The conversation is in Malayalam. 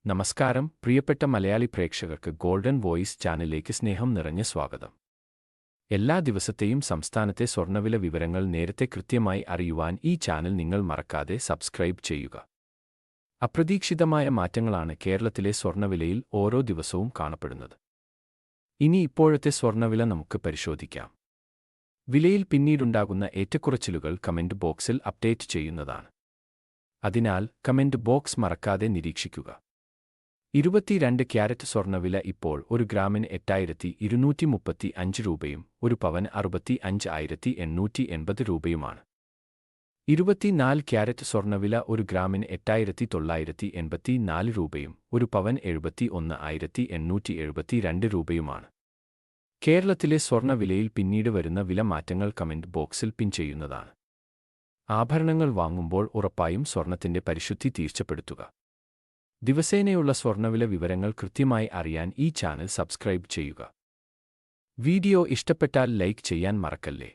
നമസ്കാരം പ്രിയപ്പെട്ട മലയാളി പ്രേക്ഷകർക്ക് ഗോൾഡൻ വോയിസ് ചാനലിലേക്ക് സ്നേഹം നിറഞ്ഞ സ്വാഗതം. എല്ലാ ദിവസത്തെയും സംസ്ഥാനത്തെ സ്വർണ്ണവില വിവരങ്ങൾ നേരത്തെ കൃത്യമായി അറിയുവാൻ ഈ ചാനൽ നിങ്ങൾ മറക്കാതെ സബ്സ്ക്രൈബ് ചെയ്യുക. അപ്രതീക്ഷിതമായ മാറ്റങ്ങളാണ് കേരളത്തിലെ സ്വർണ്ണവിലയിൽ ഓരോ ദിവസവും കാണപ്പെടുന്നത്. ഇനി ഇപ്പോഴത്തെ സ്വർണ്ണവില നമുക്ക് പരിശോധിക്കാം. വിലയിൽ പിന്നീടുണ്ടാകുന്ന ഏറ്റക്കുറച്ചിലുകൾ കമന്റ് ബോക്സിൽ അപ്ഡേറ്റ് ചെയ്യുന്നതാണ്. അതിനാൽ കമന്റ് ബോക്സ് മറക്കാതെ നിരീക്ഷിക്കുക. 22 ക്യാരറ്റ് സ്വർണ്ണവില ഇപ്പോൾ ഒരു ഗ്രാമിന് 8235 രൂപയും ഒരു പവന് 65,880 രൂപയുമാണ്. 24 ക്യാരറ്റ് സ്വർണ്ണവില ഒരു ഗ്രാമിന് 8984 രൂപയും ഒരു പവന് 71,872 രൂപയുമാണ്. കേരളത്തിലെ സ്വർണ്ണവിലയിൽ പിന്നീട് വരുന്ന വില മാറ്റങ്ങൾ കമന്റ് ബോക്സിൽ പിൻ ചെയ്യുന്നതാണ്. ആഭരണങ്ങൾ വാങ്ങുമ്പോൾ ഉറപ്പായും സ്വർണ്ണത്തിന്റെ പരിശുദ്ധി തീർച്ചപ്പെടുത്തുക. ദിവസേനയുള്ള സ്വർണ്ണവില വിവരങ്ങൾ കൃത്യമായി അറിയാൻ ഈ ചാനൽ സബ്സ്ക്രൈബ് ചെയ്യുക. വീഡിയോ ഇഷ്ടപ്പെട്ടാൽ ലൈക്ക് ചെയ്യാൻ മറക്കല്ലേ.